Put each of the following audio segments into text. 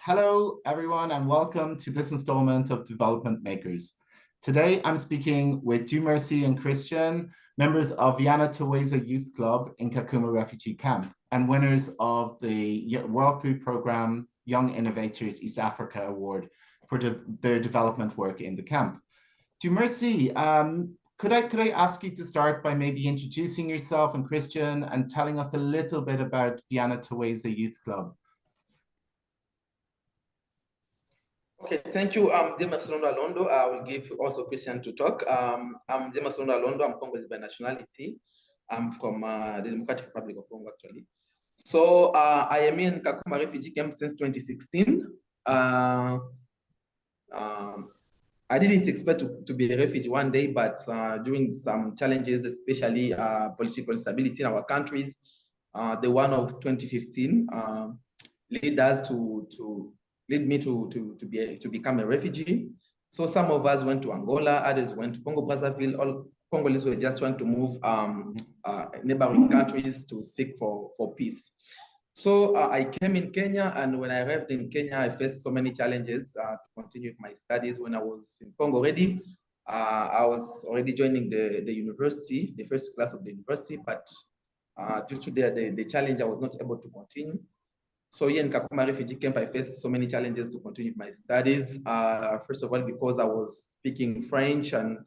Hello, everyone, and welcome to this installment of Development Makers. Today, I'm speaking with Dieu, Merci, and Christian, members of Vijana Twaweza Youth Club in Kakuma Refugee Camp, and winners of the World Food Programme Young Innovators East Africa Award for their development work in the camp. Dieu, Merci, could I ask you to start by maybe introducing yourself and Christian and telling us a little bit about Vijana Twaweza Youth Club? Okay, thank you. Dieu, Merci, Luundo. I will give also Christian to talk. I'm Dieu, Merci, Luundo. I'm Congolese by nationality. I'm from the Democratic Republic of Congo, actually. So I am in Kakuma Refugee Camp since 2016. I didn't expect to be a refugee one day, but during some challenges, especially political instability in our countries, the one of 2015 led me to become a refugee. So some of us went to Angola, others went to Congo Brazzaville. All Congolese were just trying to move neighboring countries to seek for peace. So I came in Kenya, and when I arrived in Kenya, I faced so many challenges to continue my studies. When I was in Congo already, I was already joining the university, the first class of the university, but due to the challenge, I was not able to continue. So here in Kakuma Refugee Camp, I faced so many challenges to continue my studies. First of all, because I was speaking French and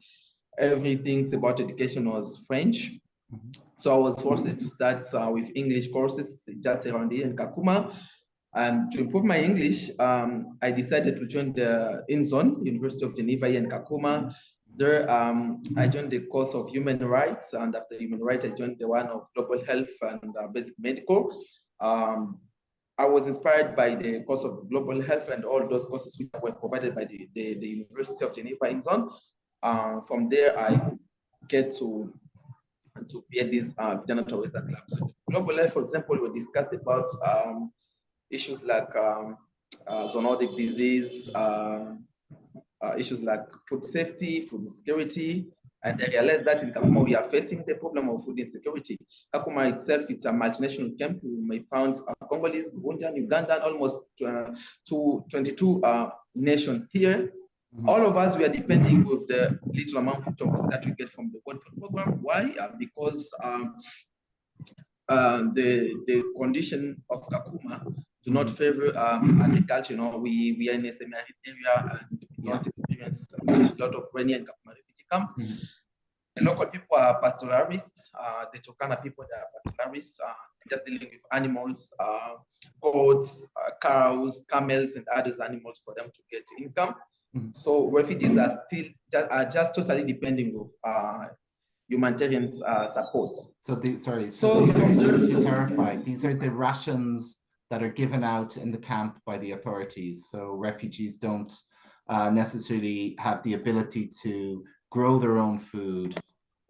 everything about education was French. So I was forced to start with English courses just around here in Kakuma. And to improve my English, I decided to join the INZON, University of Geneva here in Kakuma. There, I joined the course of human rights, and after human rights, I joined the one of global health and basic medical. I was inspired by the course of global health and all those courses which were provided by the University of Geneva INZON. From there, I get to create this Vijana Twaweza club. So global health, for example, we discussed about issues like zoonotic disease, issues like food safety, food security, and I realized that in Kakuma we are facing the problem of food insecurity. Kakuma itself, it's a multinational camp. We may find Congolese, Burundian, Ugandan, almost 22 nations here. All of us, we are depending with the little amount of food that we get from the World Food Programme. Why? Because the condition of Kakuma do not favor agriculture. You know, we are in a semi-arid area and not experience a lot of rain in Kakuma Refugee Camp. The local people are pastoralists. The Chokana people, they are pastoralists, just dealing with animals, goats, cows, camels, and other animals for them to get income. So refugees are just totally depending on humanitarian support. So to clarify, these are the rations that are given out in the camp by the authorities. So refugees don't necessarily have the ability to grow their own food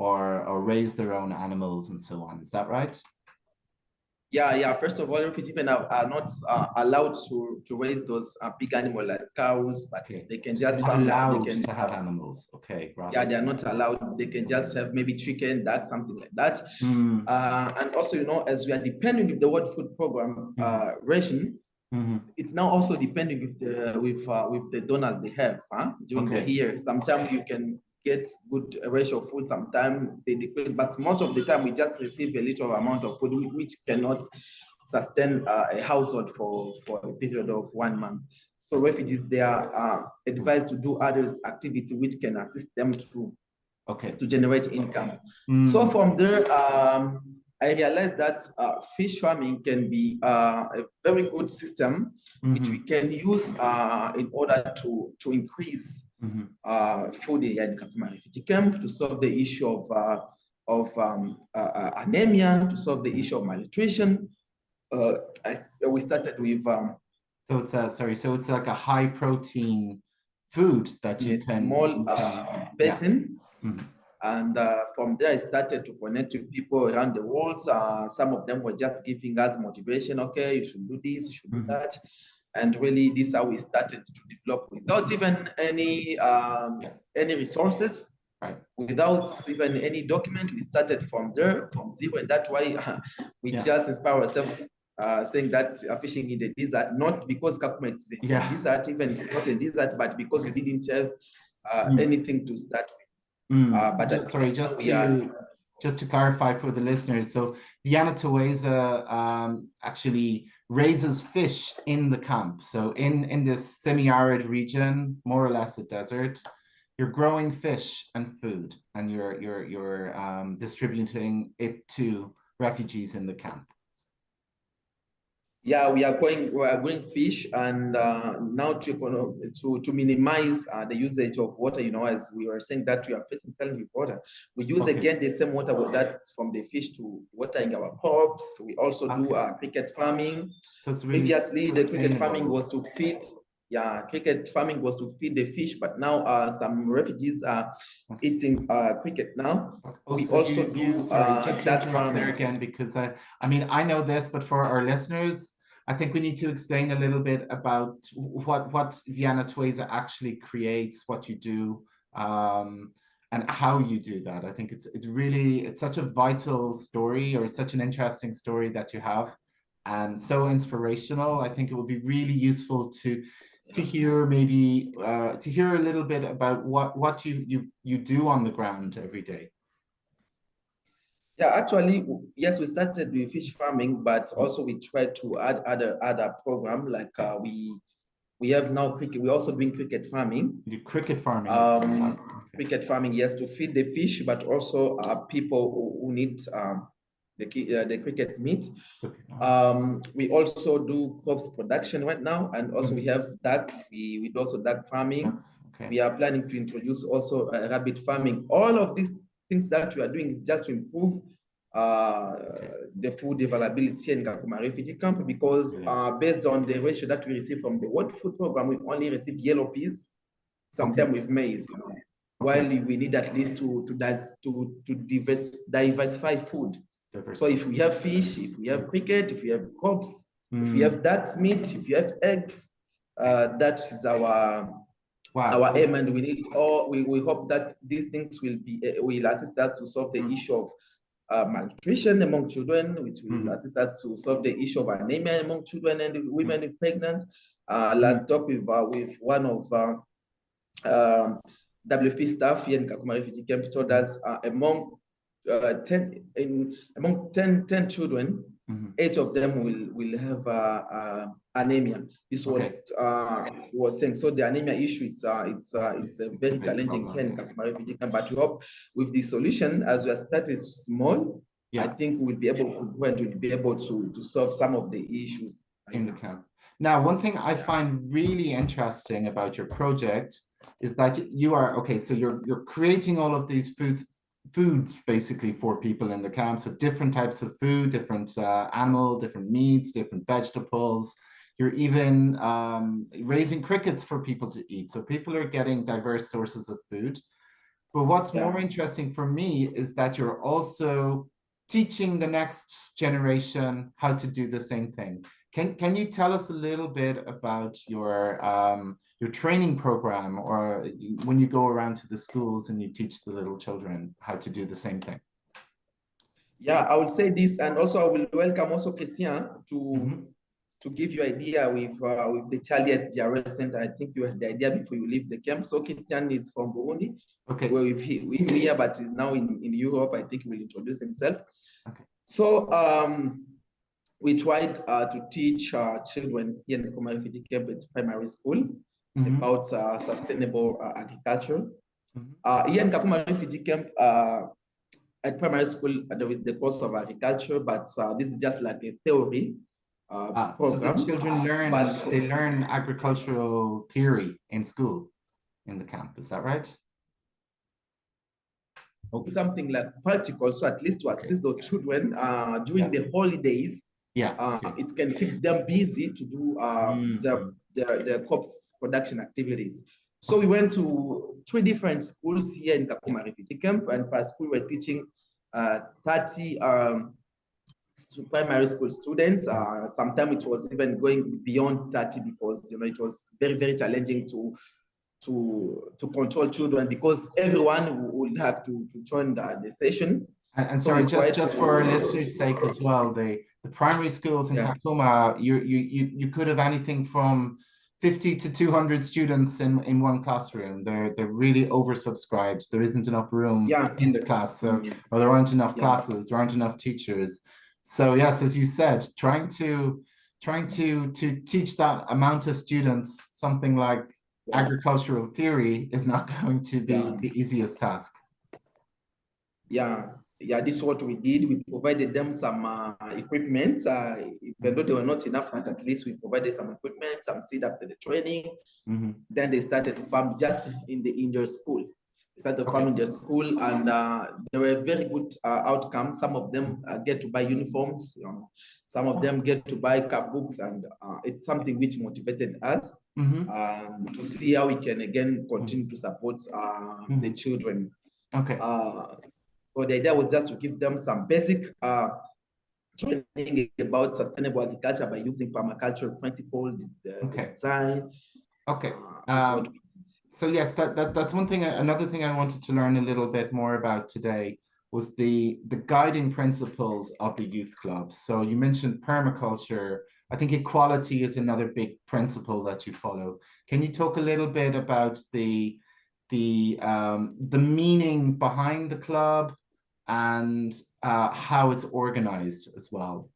or raise their own animals and so on. Is that right? Yeah. First of all, refugees are not allowed to raise those big animals like cows, but they can just to have animals. Okay, right. Yeah, they are not allowed. They can just have maybe chicken, duck, something like that. And also, you know, as we are depending with the World Food Programme ration, it's now also depending with the donors they have during the year. Sometimes you can get good ratio of food, sometimes they decrease, but most of the time we just receive a little amount of food which cannot sustain a household for a period of 1 month. So refugees, they are advised to do other activity which can assist them to generate income. So from there, I realized that fish farming can be a very good system which we can use in order to increase food in Kakuma Refugee Camp, to solve the issue of anemia, to solve the issue of malnutrition. We started with so it's like a high protein food that you can small basin. And from there, I started to connect with people around the world. Some of them were just giving us motivation. Okay, you should do this, you should do that. And really, this is how we started to develop without even any resources, without even any document. We started from there, from zero, and that's why we just inspire ourselves. saying that fishing in the desert, not because Kakuma is a desert, even it's not a desert, but because we didn't have anything to start with. But sorry, just to clarify for the listeners, so Vijana Twaweza actually raises fish in the camp. So in this semi-arid region, more or less a desert, you're growing fish and food, and you're distributing it to refugees in the camp. Yeah, we are growing fish, and now to minimize the usage of water, as we were saying that we are facing challenging water, we use again the same water that from the fish to watering our crops. We also do cricket farming. So it's really previously the cricket farming was to feed. Yeah, cricket farming was to feed the fish, but now some refugees are eating cricket now. We also do duck farming there again, because I mean, I know this, but for our listeners, I think we need to explain a little bit about what Vijana Twaweza actually creates, what you do, and how you do that. I think it's such a vital story, or such an interesting story that you have, and so inspirational. I think it would be really useful to hear maybe to hear a little bit about what you do on the ground every day. Yeah, actually, yes, we started with fish farming, but also we tried to add other program, like we have now cricket. We're also doing cricket farming. You do cricket farming. Cricket farming, yes, to feed the fish, but also people who need the cricket meat. We also do crops production right now, and also we have ducks. We do also duck farming. We are planning to introduce also rabbit farming. All of these things that we are doing is just to improve the food availability in Kakuma Refugee Camp, because based on the ratio that we receive from the World Food Program, we only receive yellow peas, sometimes with maize, while we need at least to diversify food. So if we have fish, if we have cricket, if we have crops, if we have ducks meat, if you have eggs, that is our aim, and we need we hope that these things will assist us to solve the issue of malnutrition among children, which will assist us to solve the issue of anemia among children and women pregnant. Last talk with one of WFP staff here in Kakuma Refugee Camp told us among 10 children, 8 of them will have anemia. This is what was saying. So the anemia issue, it's a very challenging here in Kakuma Refugee Camp. But we hope with the solution, as we are starting small, I think we'll be able to go and we'll be able to solve some of the issues in the camp. Now, one thing I find really interesting about your project is that you are so you're creating all of these foods basically for people in the camp. So different types of food, different animal, different meats, different vegetables. You're even raising crickets for people to eat. So people are getting diverse sources of food. But what's more interesting for me is that you're also teaching the next generation how to do the same thing. Can you tell us a little bit about your training program, or when you go around to the schools and you teach the little children how to do the same thing? Yeah, I will say this, and also I will welcome also Christian to give you idea with the Charlie at Jare Center. I think you had the idea before you leave the camp. So Christian is from Burundi. Well, with him here, but is now in Europe. I think he will introduce himself. So we tried to teach children here in the Kakuma Refugee Camp at primary school about sustainable agriculture. Here in Kakuma Refugee Camp, at primary school, there is the course of agriculture, but this is just like a theory program. So the children learn agricultural theory in school, in the camp. Is that right? Something like practical, so at least to assist the children during the holidays. It can keep them busy to do the crops production activities. So we went to 3 different schools here in Kakuma Refugee Camp, and per school we're teaching 30 primary school students. Sometimes it was even going beyond 30 because it was very, very challenging to control children, because everyone would have to join the session. And sorry, just for our listeners' sake as well, the primary schools in Kakuma, you could have anything from 50 to 200 students in one classroom. They're really oversubscribed. There isn't enough room in the class, so or there aren't enough classes, there aren't enough teachers. So yes, as you said, trying to teach that amount of students something like agricultural theory is not going to be the easiest task. This is what we did. We provided them some equipment, even though they were not enough, but at least we provided some equipment, some seed after the training. Then they started to farm just in their school. They started to farm in their school, and there were very good outcomes. Some of them get to buy uniforms. Some of them get to buy card books, and it's something which motivated us to see how we can again continue to support the children. So the idea was just to give them some basic training about sustainable agriculture by using permacultural principles, the design. So yes, that's one thing. Another thing I wanted to learn a little bit more about today was the guiding principles of the youth club. So you mentioned permaculture. I think equality is another big principle that you follow. Can you talk a little bit about the meaning behind the club and how it's organized as well?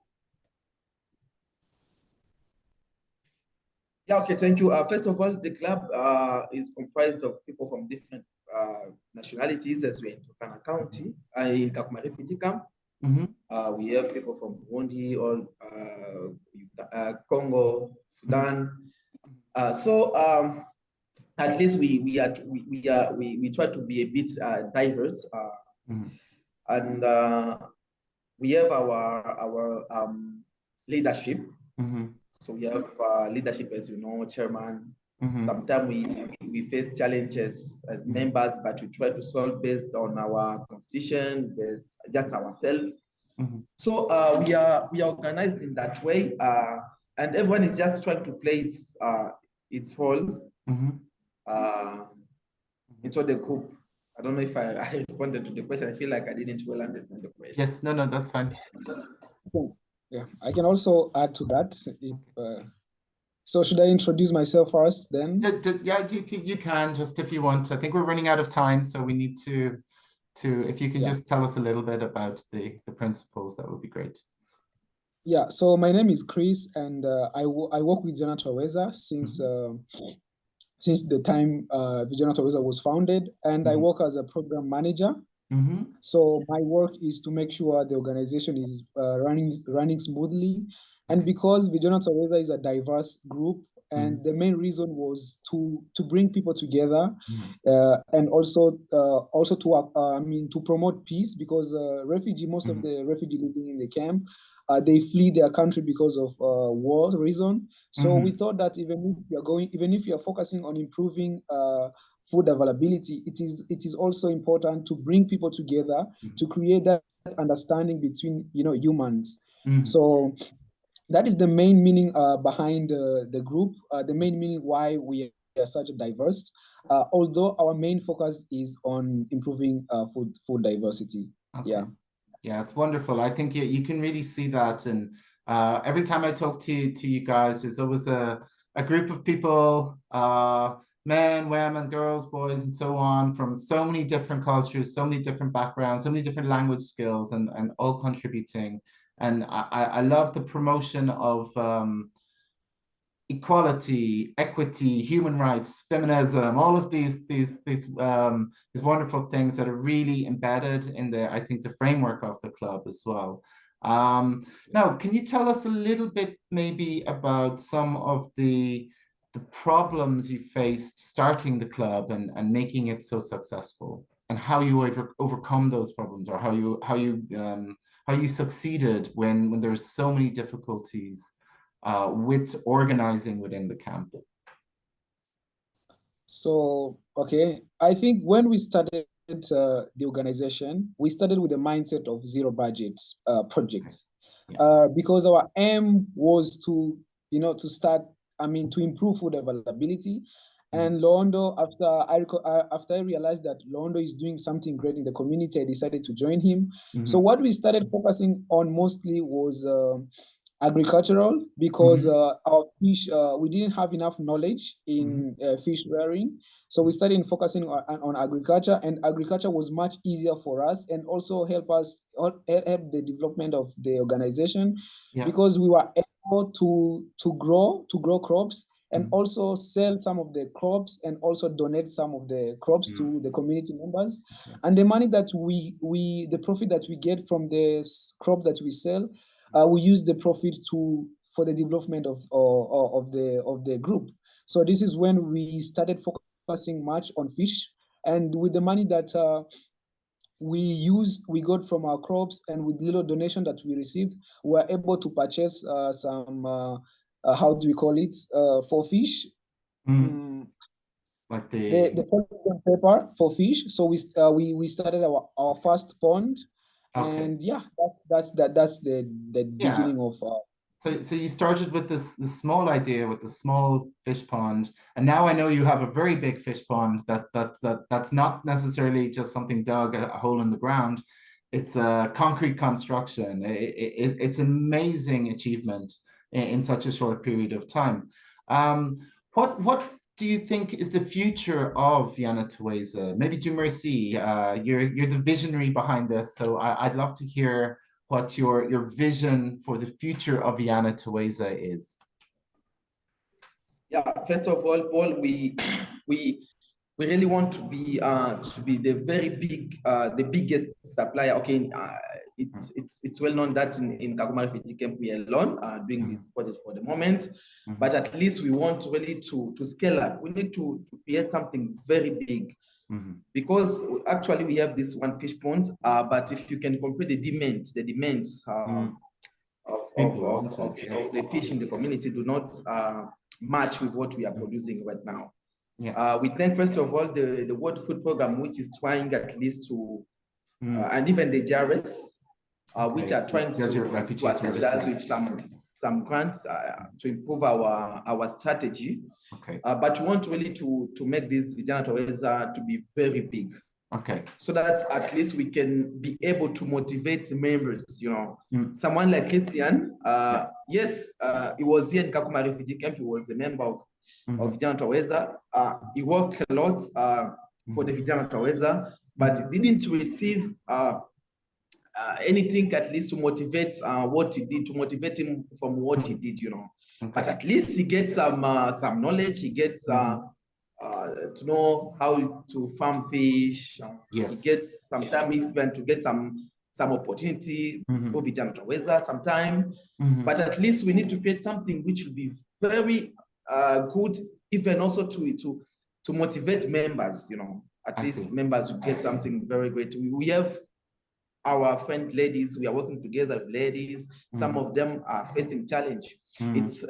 Thank you. First of all, the club is comprised of people from different nationalities, as we're in Turkana County, in Kakuma Refugee Camp. We have people from Burundi, Congo, Sudan. At least we try to be a bit diverse, and we have our leadership. So we have leadership, as you know, chairman. Sometimes we face challenges as members, but we try to solve based on our constitution, based just ourselves. So we are organized in that way, and everyone is just trying to place its role into the group. I don't know if I responded to the question. I feel like I didn't well understand the question. Yes, no, that's fine. Yeah, I can also add to that. So should I introduce myself first then? Yeah, you can, just if you want. I think we're running out of time, so we need to if you can just tell us a little bit about the principles, that would be great. Yeah, so my name is Chris, and I work with Vijana Twaweza since the time Vijana Twaweza was founded, and I work as a program manager. So my work is to make sure the organization is running smoothly. And because Vijana Twaweza is a diverse group, and the main reason was to bring people together, and also to promote peace, because most of the refugee living in the camp, they flee their country because of war reason. So we thought that even if you are focusing on improving food availability, it is also important to bring people together to create that understanding between humans. So that is the main meaning behind the group, the main meaning why we are such a diverse, although our main focus is on improving food diversity. Yeah, it's wonderful. I think you can really see that, and every time I talk to you guys, there's always a group of people, men, women, girls, boys, and so on, from so many different cultures, so many different backgrounds, so many different language skills, and all contributing. And I love the promotion of equality, equity, human rights, feminism, all of these wonderful things that are really embedded in I think, the framework of the club as well. Now, can you tell us a little bit maybe about some of the problems you faced starting the club and making it so successful, and how you overcome those problems, or how you succeeded when there are so many difficulties with organizing within the camp? So, I think when we started the organization, we started with a mindset of zero budget projects, because our aim was to improve food availability And Luundo, after I realized that Luundo is doing something great in the community, I decided to join him. So what we started focusing on mostly was agricultural, because our fish, we didn't have enough knowledge in fish rearing. So we started focusing on agriculture, and agriculture was much easier for us, and also help the development of the organization, because we were able to grow crops, and also sell some of the crops, and also donate some of the crops to the community members. And the money that the profit that we get from the crop that we sell, we use the profit for the development of the group. So this is when we started focusing much on fish, and with the money that we got from our crops, and with little donation that we received, we were able to purchase some how do we call it, for fish, like the polygon paper for fish. So we started our first pond, and that's the beginning of. So you started with this small idea with the small fish pond, and now I know you have a very big fish pond that's not necessarily just something dug a hole in the ground. It's a concrete construction. It's an amazing achievement in such a short period of time. What do you think is the future of Vijana Twaweza? Maybe Dieu, Merci, you're the visionary behind this, so I'd love to hear what your vision for the future of Vijana Twaweza is. Yeah, first of all, Paul, we really want to be the very big, the biggest supplier. Okay, it's well known that in Kakuma Refugee Camp we are alone doing this project for the moment, but at least we want really to scale up. We need to create something very big, because actually we have this one fish pond, but if you can compare the demands of the fish in the community do not match with what we are producing right now. We thank, first of all, the World Food Program, which is trying at least to, and even the JRS, which are trying to assist us with some grants to improve our strategy. But we want really to make this Vijana Twaweza to be very big. So that at least we can be able to motivate members, someone like Christian, yes, he was here in Kakuma Refugee Camp, he was a member of Vijana Twaweza. He worked a lot for the Vijana Twaweza, but didn't receive anything at least to motivate what he did, to motivate him from what he did, But at least he gets some knowledge, he gets to know how to farm fish. He gets sometimes even to get some opportunity for Vijana Twaweza sometime. But at least we need to create something which will be very good, even also to motivate members, At least members will get something very great. We have our friend ladies, we are working together with ladies. Some of them are facing challenge. It's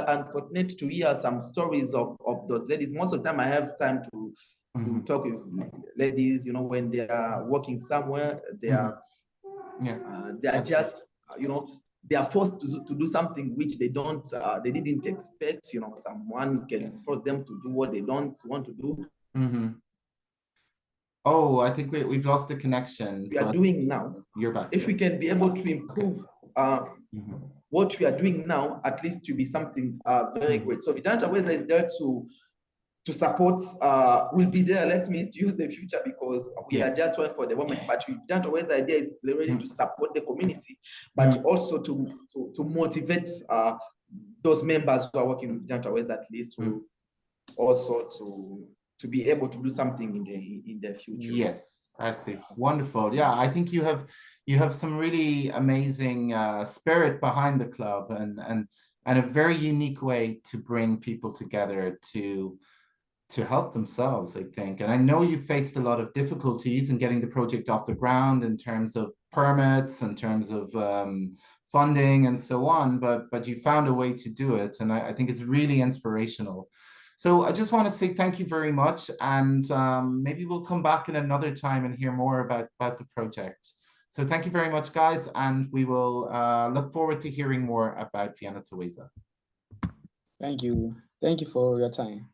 unfortunate to hear some stories of those ladies. Most of the time I have time to talk with ladies, when they are working somewhere, they are just, they are forced to do something which they didn't expect, someone can force them to do what they don't want to do. Oh, I think we've lost the connection. We are doing now. You're back. If we can be able to improve what we are doing now, at least to be something very great. So Vijana Twaweza is there to support. Will be there. Let me use the future because we are just working for the moment. But Vijana Twaweza idea is really to support the community, but also to motivate those members who are working with Vijana Twaweza at least to also to be able to do something in the future. Yes, I see. Wonderful. Yeah, I think you have some really amazing spirit behind the club and a very unique way to bring people together to help themselves, I think. And I know you faced a lot of difficulties in getting the project off the ground in terms of permits, in terms of funding and so on, but you found a way to do it. And I think it's really inspirational. So I just want to say thank you very much, and maybe we'll come back in another time and hear more about the project. So thank you very much, guys, and we will look forward to hearing more about Vijana Twaweza. Thank you. Thank you for your time.